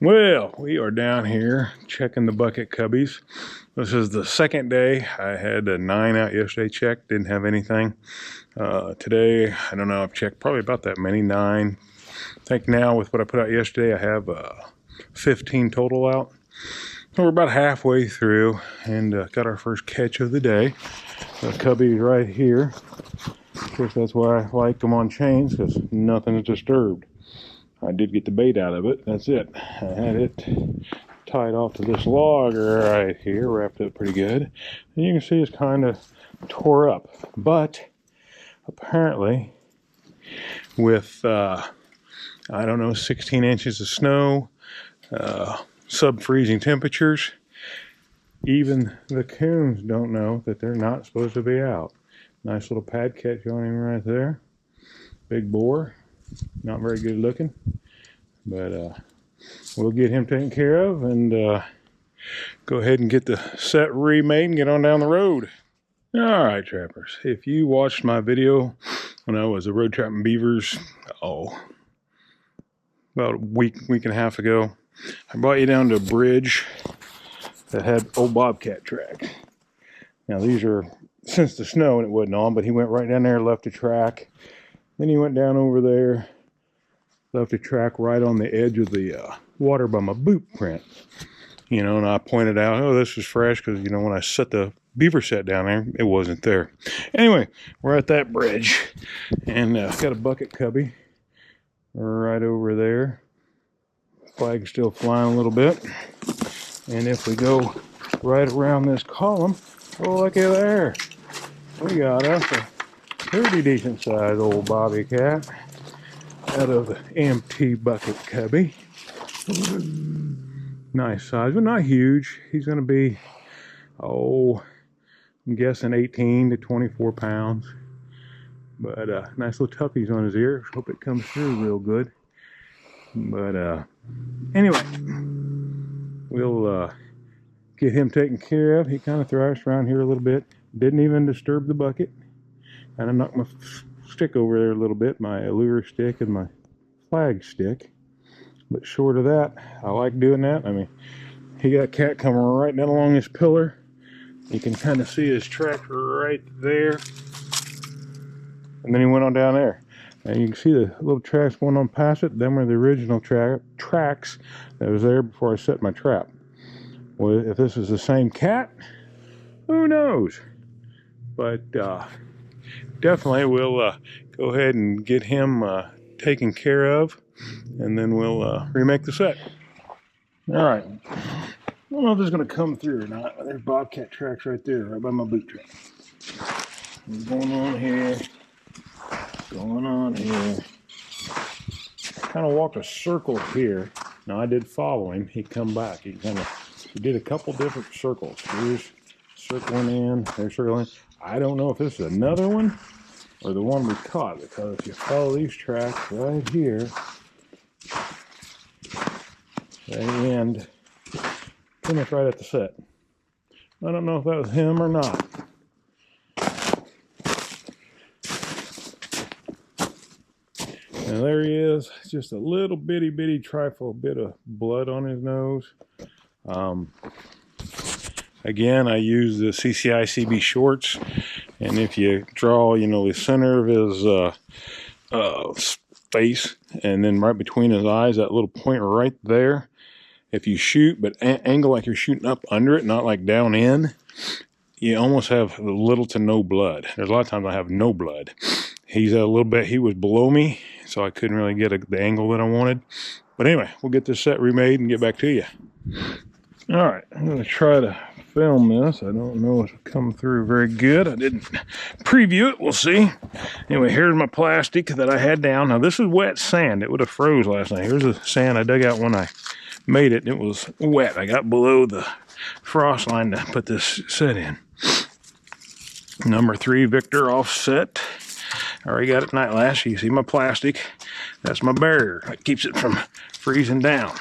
Well, we are down here checking the bucket cubbies. This is the second day. I had a 9 out yesterday, checked, didn't have anything. Today, I don't know, I've checked probably about that many, 9. I think now with what I put out yesterday, I have 15 total out. So we're about halfway through and got our first catch of the day. The cubby right here. Of course, that's why I like them on chains, because nothing is disturbed. I did get the bait out of it. That's it. I had it tied off to this log right here, wrapped up pretty good. And you can see it's kind of tore up. But apparently, with, I don't know, 16 inches of snow, sub-freezing temperatures, even the coons don't know that they're not supposed to be out. Nice little pad catch on him right there. Big boar. Not very good looking, but we'll get him taken care of and go ahead and get the set remade and get on down the road. All right, trappers, if you watched my video when I was road trapping beavers, about a week and a half ago, I brought you down to a bridge that had old Bobcat tracks. Now these are since the snow and it wasn't on, but he went right down there, left a track. Then he went down over there, left a track right on the edge of the water by my boot print. You know, and I pointed out, oh, this is fresh, because, you know, when I set the beaver set down there, it wasn't there. Anyway, we're at that bridge, and got a bucket cubby right over there. Flag's still flying a little bit. And if we go right around this column, oh, look at there. We got us a pretty decent sized old Bobcat out of the MT Bucket Cubby. Nice size, but not huge. He's going to be, I'm guessing 18 to 24 pounds. But nice little tuffies on his ears. Hope it comes through real good. But anyway, we'll get him taken care of. He kind of thrashed around here a little bit. Didn't even disturb the bucket. Kind of knocked my stick over there a little bit, my lure stick and my flag stick. But short of that, I like doing that. I mean, he got a cat coming right down along this pillar. You can kind of see his track right there. And then he went on down there. And you can see the little tracks going on past it. Them were the original tracks that was there before I set my trap. Well, if this is the same cat, who knows? But definitely we'll go ahead and get him taken care of, and then we'll remake the set. All right. I don't know if this is going to come through or not. There's Bobcat tracks right there, right by my boot track. What's going on here? Going on here. Kind of walked a circle here. Now I did follow him. He come back. He did a couple different circles. Here's circling in. There's circling in. I don't know if this is another one or the one we caught, because if you follow these tracks right here, they end pretty much right at the set. I don't know if that was him or not. Now there he is, just a little bitty trifle bit of blood on his nose. Again, I use the CCI CB shorts, and if you draw, you know, the center of his face, and then right between his eyes, that little point right there, if you shoot, but angle like you're shooting up under it, not like down in, you almost have little to no blood. There's a lot of times I have no blood. He's a little bit, he was below me, so I couldn't really get the angle that I wanted. But anyway, we'll get this set remade and get back to you. All right, I'm going to try to film this. I don't know if it'll come through very good. I didn't preview it. We'll see. Anyway, here's my plastic that I had down. Now, this is wet sand. It would have froze last night. Here's the sand I dug out when I made it. It was wet. I got below the frost line to put this set in. Number 3 Victor offset. I already got it night last. You see my plastic. That's my barrier. That keeps it from freezing down.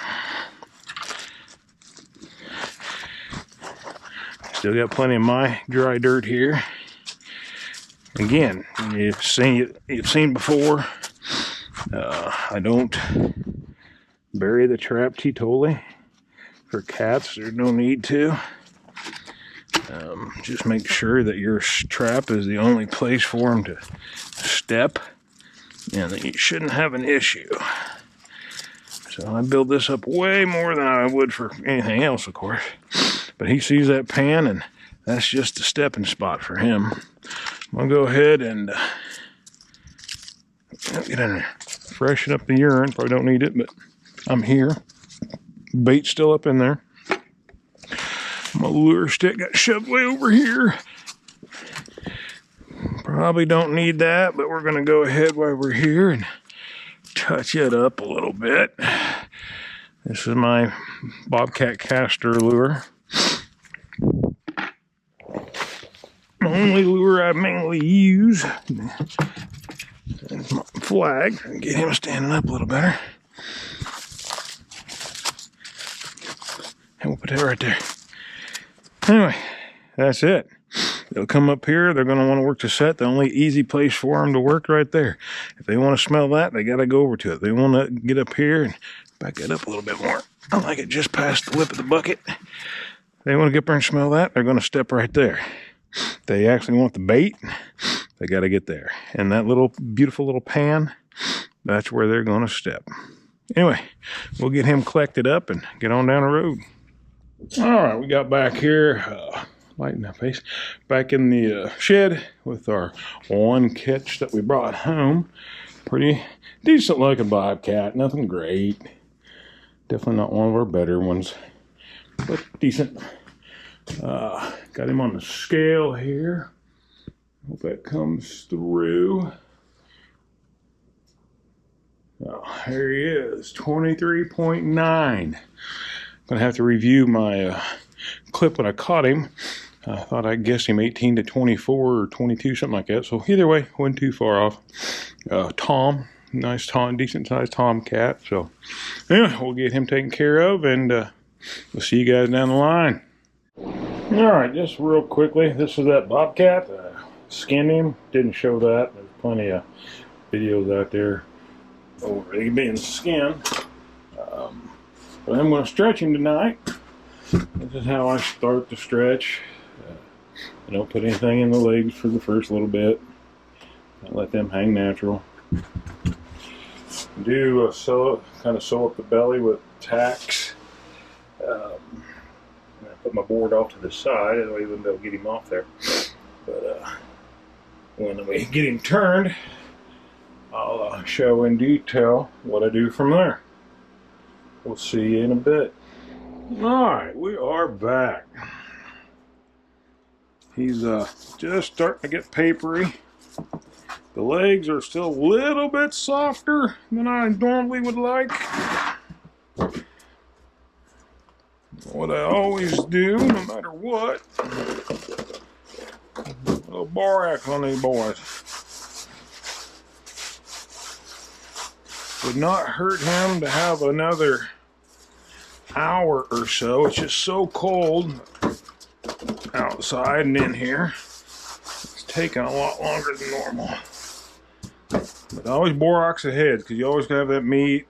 Still got plenty of my dry dirt here. Again, you've seen before. I don't bury the trap totally. For cats, there's no need to. Just make sure that your trap is the only place for them to step, and that you shouldn't have an issue. So I build this up way more than I would for anything else, of course. But he sees that pan, and that's just a stepping spot for him. I'm gonna go ahead and get in there, freshen up the urine. Probably don't need it, but I'm here. Bait's still up in there. My lure stick got shoved way over here. Probably don't need that, but we're gonna go ahead while we're here and touch it up a little bit. This is my Bobcat caster lure. The only lure I mainly use is my flag. Get him standing up a little better. And we'll put that right there. Anyway, that's it. They'll come up here. They're going to want to work the set. The only easy place for them to work right there. If they want to smell that, they got to go over to it. They want to get up here and back it up a little bit more. I like it just past the lip of the bucket. They want to get up there and smell that, they're going to step right there. If they actually want the bait, they got to get there. And that little beautiful little pan, that's where they're going to step. Anyway, we'll get him collected up and get on down the road. All right, we got back here, light in the face, back in the shed with our one catch that we brought home. Pretty decent looking bobcat, nothing great. Definitely not one of our better ones, but decent. Got him on the scale here. Hope that comes through. Oh, here he is, 23.9. Gonna have to review my clip when I caught him. I thought I guessed him 18 to 24 or 22, something like that. So either way, wasn't too far off. Tom, nice Tom, decent sized tomcat. So anyway, we'll get him taken care of, and we'll see you guys down the line. All right, just real quickly, this is that bobcat. Skinned him, didn't show that. There's plenty of videos out there over him being skinned. But I'm going to stretch him tonight. This is how I start the stretch. I don't put anything in the legs for the first little bit. I let them hang natural. Do kind of sew up the belly with tacks. I put my board off to the side, that way they'll get him off there. But when we get him turned, I'll show in detail what I do from there. We'll see you in a bit. Alright, we are back. He's just starting to get papery. The legs are still a little bit softer than I normally would like. What I always do, no matter what, a little borax on these boys. Would not hurt him to have another hour or so. It's just so cold outside and in here. It's taking a lot longer than normal. But always borax ahead, because you always have that meat,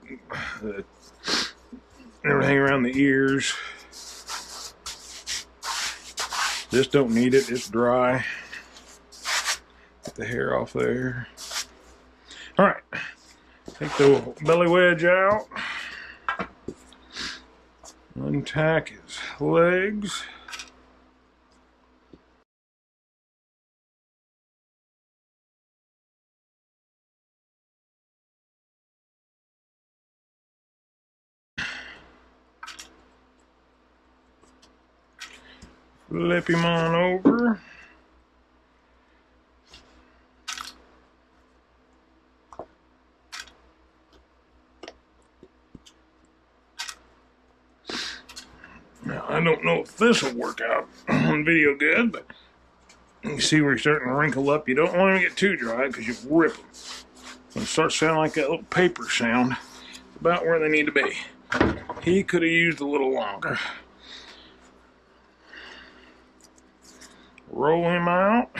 everything around the ears. This don't need it, it's dry. Get the hair off there. Alright. Take the belly wedge out. Untack his legs. Flip him on over. Now, I don't know if this will work out on video good, but you see where he's starting to wrinkle up. You don't want him to get too dry because you rip them. When it starts sounding like that little paper sound, it's about where they need to be. He could have used a little longer. Roll him out.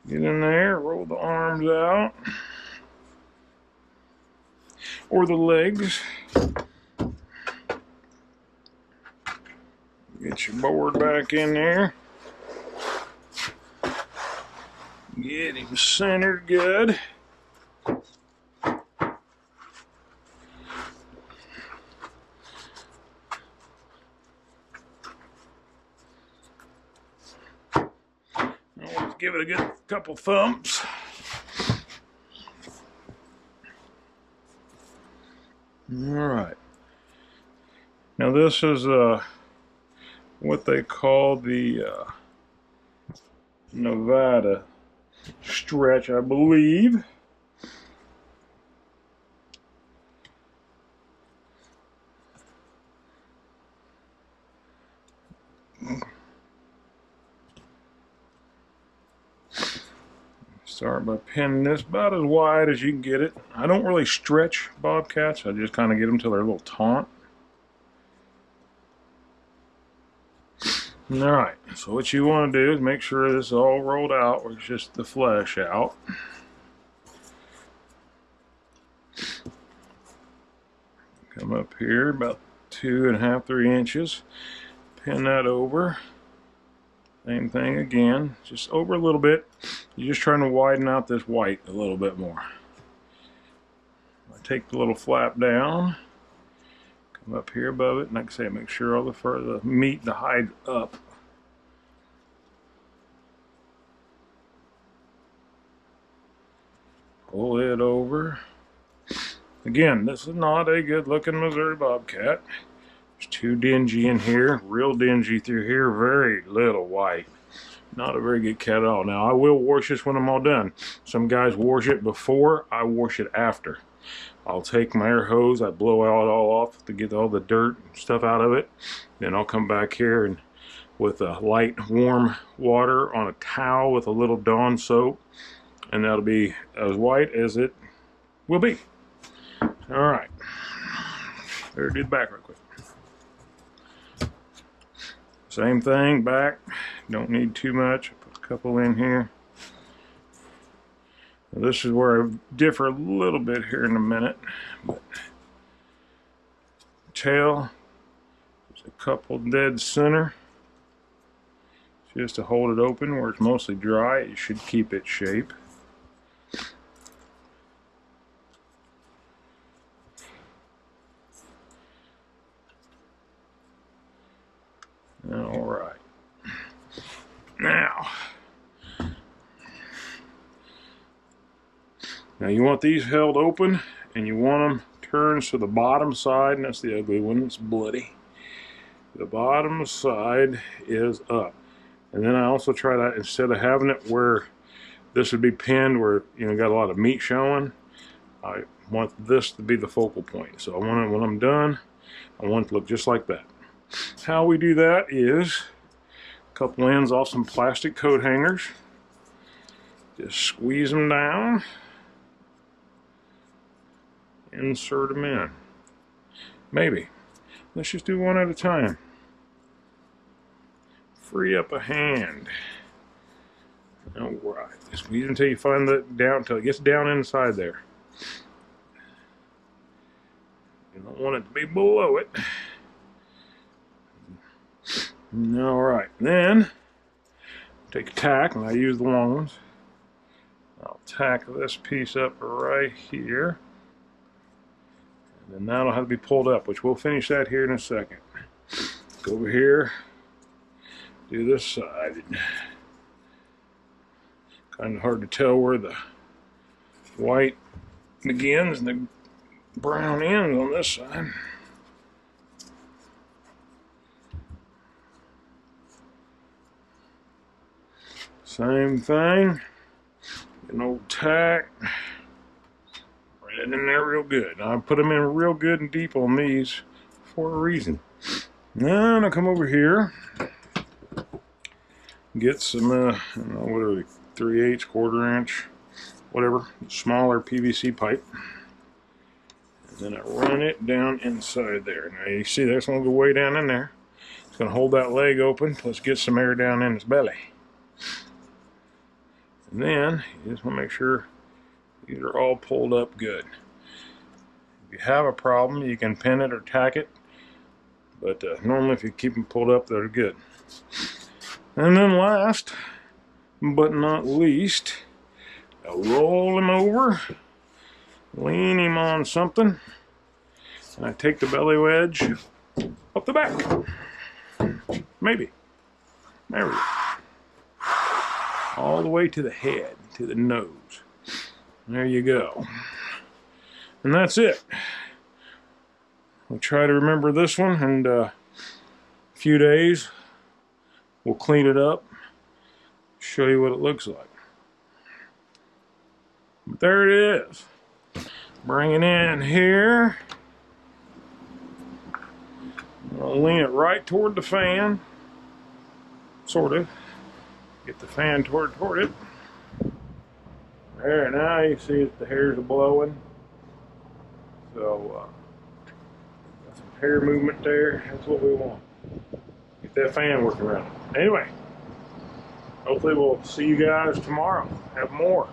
Get in there, roll the arms out. or the legs. Get your board back in there. Get him centered good. Always give it a good couple thumps. Alright. Now this is what they call the Nevada stretch, I believe. Start by pinning this about as wide as you can get it. I don't really stretch bobcats, I just kind of get them till they're a little taut. Alright, so what you want to do is make sure this is all rolled out, or it's just the flesh out. Come up here about 2.5 to 3 inches. Pin that over. Same thing again, just over a little bit. You're just trying to widen out this white a little bit more. I take the little flap down, come up here above it, and like I say, make sure all the meat, the hide up. Pull it over. Again, this is not a good looking Missouri Bobcat. It's too dingy in here, real dingy through here, very little white. Not a very good cat at all. Now I will wash this when I'm all done. Some guys wash it before, I wash it after. I'll take my air hose, I blow it all off to get all the dirt and stuff out of it. Then I'll come back here and with a light warm water on a towel with a little Dawn soap, and that'll be as white as it will be. Alright, better do the back real quick. Same thing, back, don't need too much, put a couple in here. Now this is where I differ a little bit here in a minute. But tail, there's a couple dead center, just to hold it open where it's mostly dry. It should keep its shape. Alright. Now you want these held open, and you want them turned to the bottom side, and that's the ugly one, it's bloody. The bottom side is up. And then I also try that, instead of having it where this would be pinned where you got a lot of meat showing, I want this to be the focal point. So I want it, when I'm done, I want it to look just like that. How we do that is a couple ends off some plastic coat hangers. Just squeeze them down. Insert them in. Maybe. Let's just do one at a time. Free up a hand. Alright. Squeeze until you find that down, until it gets down inside there. You don't want it to be below it. Alright, then take a tack, and I use the long ones. I'll tack this piece up right here. And then that'll have to be pulled up, which we'll finish that here in a second. Go over here, do this side. Kind of hard to tell where the white begins and the brown ends on this side. Same thing, an old tack, right in there real good. Now I put them in real good and deep on these for a reason. Now I come over here, get some, I don't know, what are they, 3/8, 1/4 inch, whatever, smaller PVC pipe. And then I run it down inside there. Now you see that's going to go way down in there. It's going to hold that leg open, plus get some air down in its belly. And then you just want to make sure these are all pulled up good. If you have a problem, you can pin it or tack it. But normally if you keep them pulled up, they're good. And then last, but not least, I'll roll him over, lean him on something, and I take the belly wedge up the back. Maybe. There we go. All the way to the head, to the nose. There you go. And that's it. We'll try to remember this one, and a few days we'll clean it up, show you what it looks like. But there it is. Bring it in here. I'll lean it right toward the fan, sort of. Get the fan toward it. There, now you see that the hairs are blowing. So, got some hair movement there. That's what we want. Get that fan working around. Anyway, hopefully we'll see you guys tomorrow. Have more.